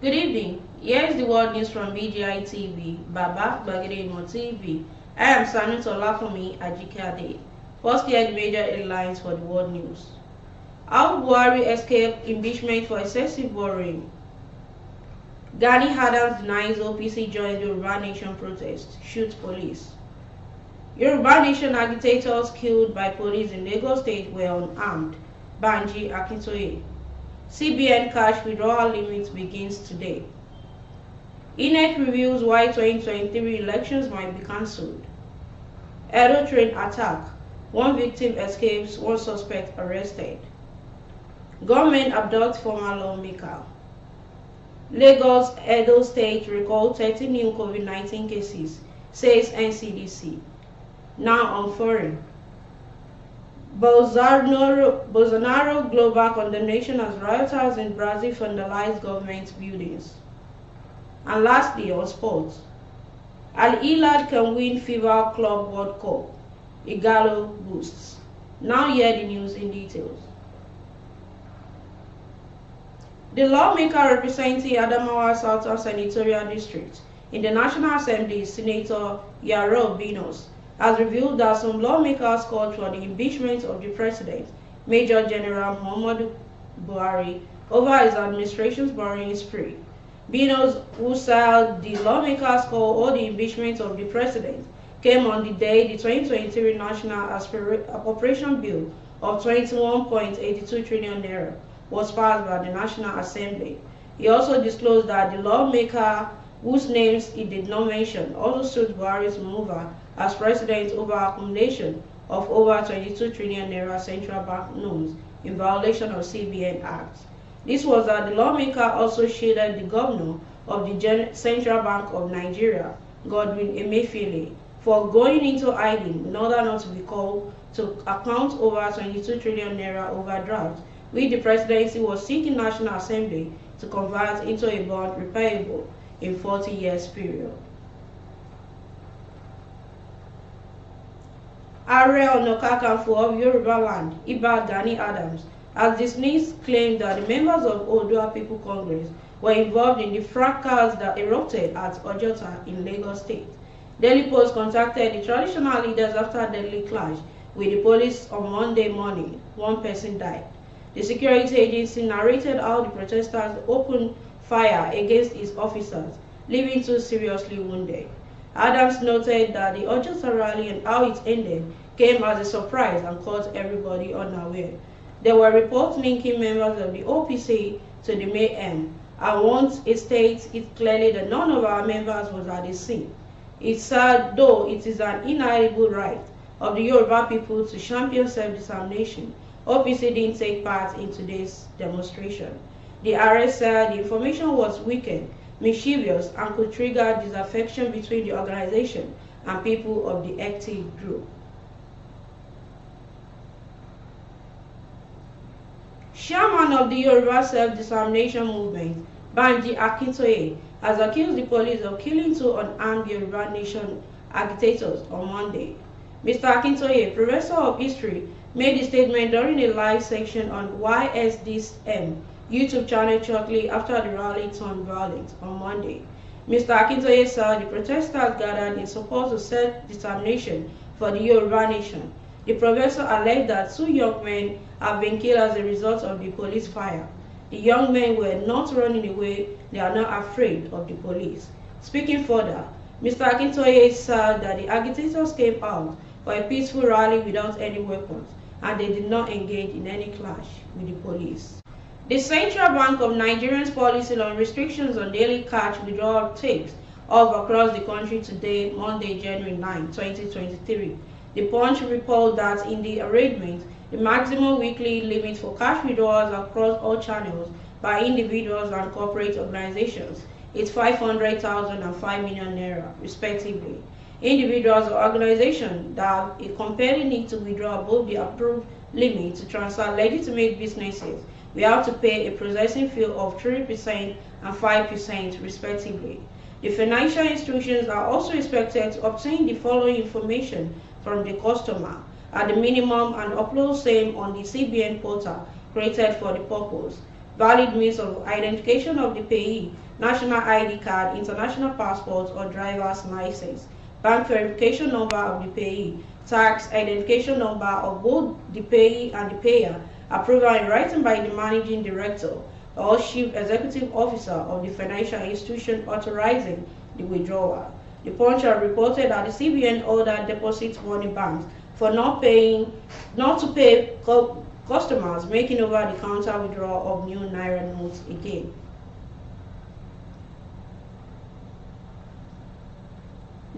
Good evening. Here is the world news from BGI TV, Baba Gbagede TV. I am Sanu Olafumi Ajikade. First, here the major headlines for the world news. How Buhari escaped impeachment for excessive borrowing. Gani Adams denies OPC joins Yoruba Nation protest. Shoots police. Yoruba Nation agitators killed by police in Edo State were unarmed. Banji Akintoye. CBN cash withdrawal limit begins today. INEC reveals why 2023 elections might be cancelled. Edo train attack. One victim escapes, one suspect arrested. Government abducts former lawmaker. Lagos, Edo State recalled 30 new COVID-19 cases, says NCDC. Now on foreign. Bolsonaro global condemnation as rioters in Brazil vandalized government buildings. And lastly, on sports. Al Hilal can win FIFA Club World Cup. Igalo boosts. Now hear the news in details. The lawmaker representing Adamawa Southern Senatorial District in the National Assembly, Senator Yaro Binos, has revealed that some lawmakers called for the impeachment of the President, Major General Muhammadu Buhari, over his administration's borrowing spree. Binos, who said the lawmakers call all the impeachment of the President, came on the day the 2023 National Appropriation Bill of 21.82 trillion naira was passed by the National Assembly. He also disclosed that the lawmaker, whose names he did not mention, also sued Buhari's removal as president over accumulation of over 22 trillion naira central bank loans in violation of CBN Act. This was that the lawmaker also shaded the governor of the Central Bank of Nigeria, Godwin Emefiele, for going into hiding in order not to be called to account over 22 trillion naira overdraft, which the presidency was seeking National Assembly to convert into a bond repayable in 40 years period. Ààrẹ Ọ̀nà Kakanfò of Yoruba land, Iba Gani Adams, has dismissed claims that the members of Oodua People Congress were involved in the fracas that erupted at Ojota in Lagos State. Daily Post contacted the traditional leaders after a deadly clash with the police on Monday morning. One person died. The security agency narrated how the protesters opened fire against its officers, leaving two seriously wounded. Adams noted that the Ojota rally and how it ended came as a surprise and caught everybody unaware. There were reports linking members of the OPC to the mayhem, and once it states it clearly that none of our members was at the scene. It said, though it is an inalienable right of the Yoruba people to champion self-determination, OPC didn't take part in today's demonstration. The RS said the information was wicked, mischievous, and could trigger disaffection between the organization and people of the active group. Chairman of the Yoruba Self-Determination Movement, Banji Akintoye, has accused the police of killing two unarmed Yoruba Nation agitators on Monday. Mr. Akintoye, professor of history, made the statement during a live section on YSDM YouTube channel shortly after the rally turned violent on Monday. Mr. Akintoye said the protesters gathered in support of self-determination for the Yoruba Nation. The professor alleged that two young men have been killed as a result of the police fire. The young men were not running away, they are not afraid of the police. Speaking further, Mr. Akintoye said that the agitators came out for a peaceful rally without any weapons, and they did not engage in any clash with the police. The Central Bank of Nigeria's policy on restrictions on daily cash withdrawal takes off across the country today, Monday, January 9, 2023. The Punch reported that in the arrangement, the maximum weekly limit for cash withdrawals across all channels by individuals and corporate organizations is 500,000 and 5 million naira, respectively. Individuals or organizations that have a compelling need to withdraw above the approved limit to transfer legitimate businesses will have to pay a processing fee of 3% and 5%, respectively. The financial institutions are also expected to obtain the following information from the customer at the minimum and upload same on the CBN portal created for the purpose. valid means of identification of the payee, national ID card, international passport, or driver's license, bank verification number of the payee, tax identification number of both the payee and the payer, approval in writing by the managing director or chief executive officer of the financial institution authorizing the withdrawal. The Punch had reported that the CBN ordered deposit money banks for not to pay customers making over-the-counter withdrawal of new naira notes again.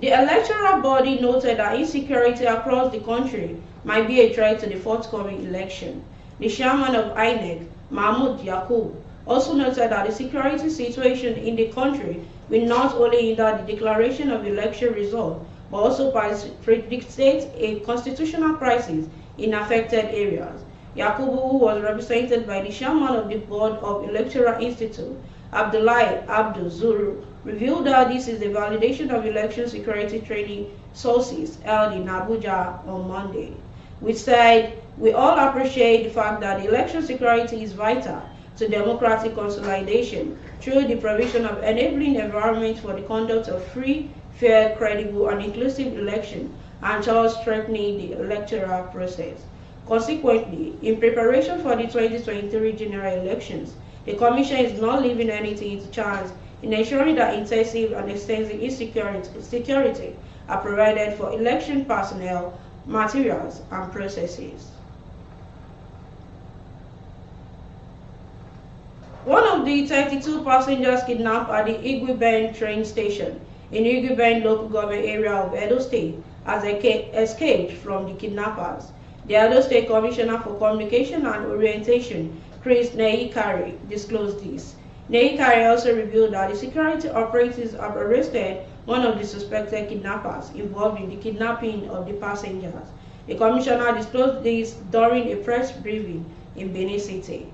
The electoral body noted that insecurity across the country might be a threat to the forthcoming election. The chairman of INEC, Mahmoud Yakub, also noted that the security situation in the country will not only hinder the declaration of election results, but also predict a constitutional crisis in affected areas. Yakubu, who was represented by the chairman of the Board of Electoral Institute, Abdullahi Abdul Zuru, revealed that this is a validation of election security training sources held in Abuja on Monday, which said, "We all appreciate the fact that election security is vital to democratic consolidation through the provision of enabling environment for the conduct of free, fair, credible, and inclusive election, and thus strengthening the electoral process." Consequently, in preparation for the 2023 general elections, the Commission is not leaving anything to chance in ensuring that intensive and extensive security are provided for election personnel, materials, and processes. One of the 32 passengers kidnapped at the Gùnm train station in Gùnm local government area of Edo State has escaped from the kidnappers. The Edo State Commissioner for Communication and Orientation, Chris Neikari, disclosed this. Neikari also revealed that the security operatives have arrested one of the suspected kidnappers involved in the kidnapping of the passengers. The commissioner disclosed this during a press briefing in Benin City.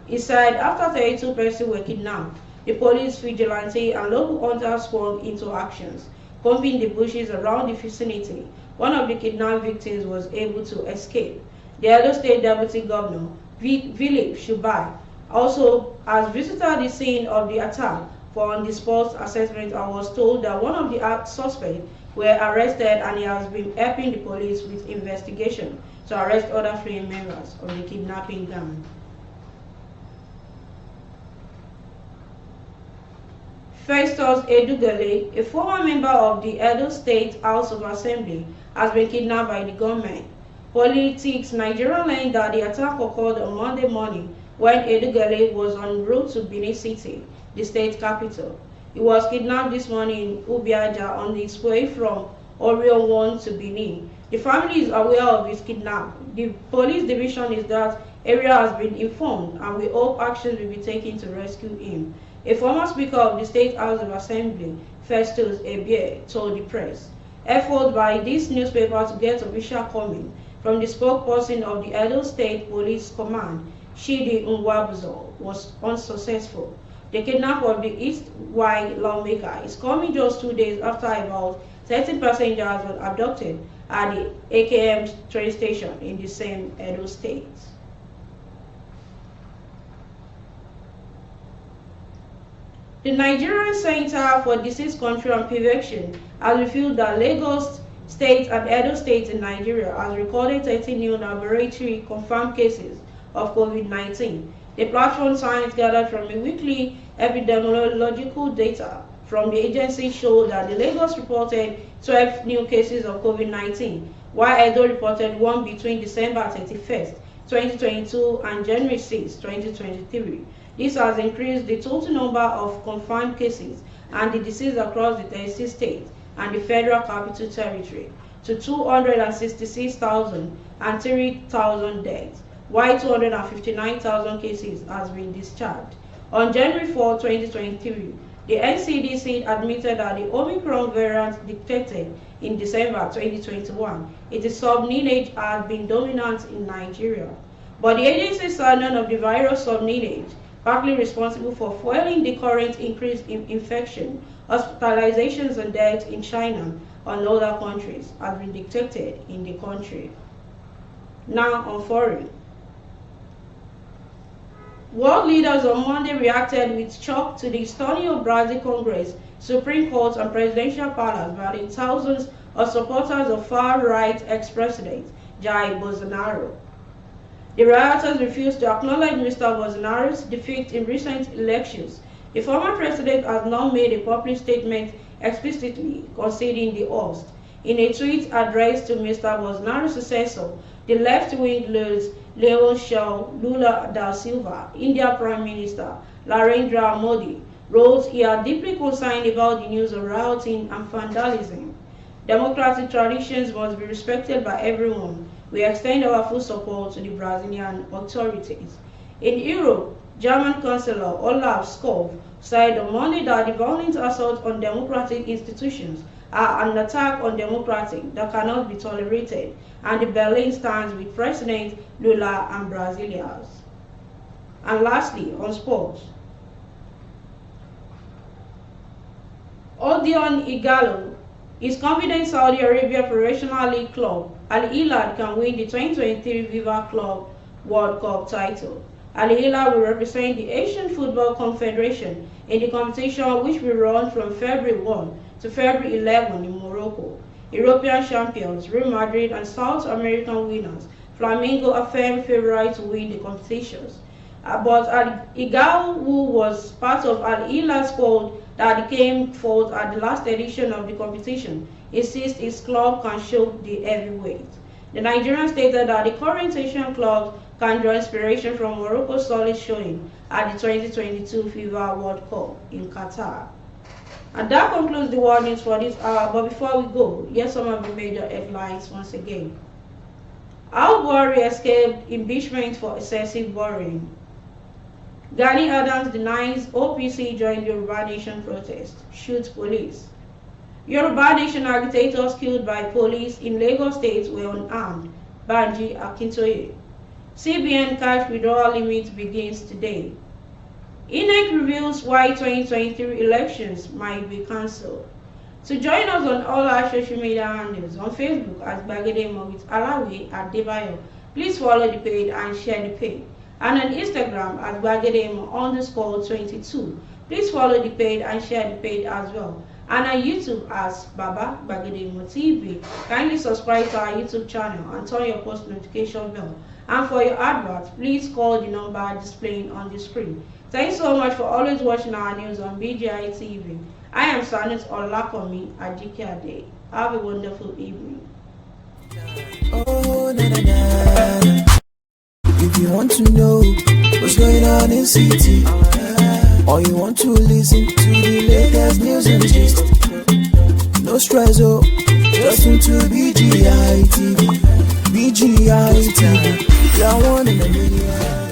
He said after 32 persons were kidnapped, the police, vigilante, and local hunters swung into actions, combing the bushes around the vicinity. One of the kidnapped victims was able to escape. The Edo State Deputy Governor, Philip Shubai, also has visited the scene of the attack for on-the-spot assessment and was told that one of the suspects were arrested and he has been helping the police with investigation to arrest other fleeing members of the kidnapping gang. Festus Edugale, a former member of the Edo State House of Assembly, has been kidnapped by the government. Politics Nigeria learned that the attack occurred on Monday morning when Edugale was en route to Benin City, the state capital. He was kidnapped this morning in Ubiaja on his way from Orion 1 to Benin. The family is aware of his kidnapping. The police division is that area has been informed and we hope actions will be taken to rescue him. A former speaker of the State House of Assembly, Festus Ebie, told the press. Effort by this newspaper to get official comment from the spokesperson of the Edo State Police Command, Shidi Nwabuzo, was unsuccessful. The kidnapping of the East-Y Lawmaker is coming just 2 days after about 13 passengers were abducted at the AKM train station in the same Edo State. The Nigerian Center for Disease Control and Prevention has revealed that Lagos State and Edo State in Nigeria has recorded 30 new laboratory confirmed cases of COVID-19. The platform science gathered from a weekly epidemiological data from the agency showed that the Lagos reported 12 new cases of COVID-19, while Edo reported one between December 31st, 2022 and January 6, 2023. This has increased the total number of confirmed cases and the disease across the 36 states and the Federal Capital Territory to 266,000 and 3,000 deaths, while 259,000 cases has been discharged. On January 4, 2023, the NCDC admitted that the Omicron variant detected in December 2021, its sub-lineage had been dominant in Nigeria. But the agency said none of the virus sub-lineage, partly responsible for fueling the current increase in infection, hospitalizations, and deaths in China and other countries, has been detected in the country. Now on foreign. World leaders on Monday reacted with shock to the stunning of Brazil Congress, Supreme Court, and presidential palace by the thousands of supporters of far-right ex-president Jair Bolsonaro. The rioters refused to acknowledge Mr. Bolsonaro's defeat in recent elections. The former president has not made a public statement explicitly conceding the host. In a tweet addressed to Mr. Bolsonaro's successor, the left-wing Leoncio Lula da Silva, India Prime Minister Narendra Modi, wrote he are deeply concerned about the news of rioting and vandalism. Democratic traditions must be respected by everyone. We extend our full support to the Brazilian authorities. In Europe, German Chancellor Olaf Scholz said on Monday that the violent assaults on democratic institutions are an attack on democracy that cannot be tolerated, and the Berlin stands with President Lula and Brazilians. And lastly, on sports. Odion Igalo is confident Saudi Arabia Professional League club Al Hilal can win the 2023 Viva Club World Cup title. Al Hilal will represent the Asian Football Confederation in the competition, which will run from February 1 to February 11 in Morocco. European champions Real Madrid and South American winners Flamengo are firm favorites to win the competitions. But Al Hilal, who was part of Al Hilal's squad that came fourth at the last edition of the competition, insists his club can show the heavyweight. The Nigerian stated that the current Asian clubs can draw inspiration from Morocco's solid showing at the 2022 FIFA World Cup in Qatar. And that concludes the world news for this hour. But before we go, here's some of the major headlines once again. Al Buhari escaped impeachment for excessive borrowing. Gani Adams denies OPC joined Yoruba Nation protest. Shoots police. Yoruba Nation agitators killed by police in Lagos State were unarmed. Banji Akintoye. CBN cash withdrawal limit begins today. INEC reveals why 2023 elections might be cancelled. To join us on all our social media handles, on Facebook as Bagedemo with Alawi at Debayo, please follow the page and share the page. And on Instagram as Bagedemo_22. Please follow the page and share the page as well. And on YouTube as Baba Bagedemo TV. Kindly subscribe to our YouTube channel and turn your post notification bell. And for your adverts, please call the number displaying on the screen. Thanks so much for always watching our news on BGI TV. I am Sanit Olakomi Ajikade. Have a wonderful evening. Oh, na, na, na. If you want to know what's going on in city, or you want to listen to the latest news and gist, no stress, oh, just tune to BGI TV. BGI TV, you're one in a million.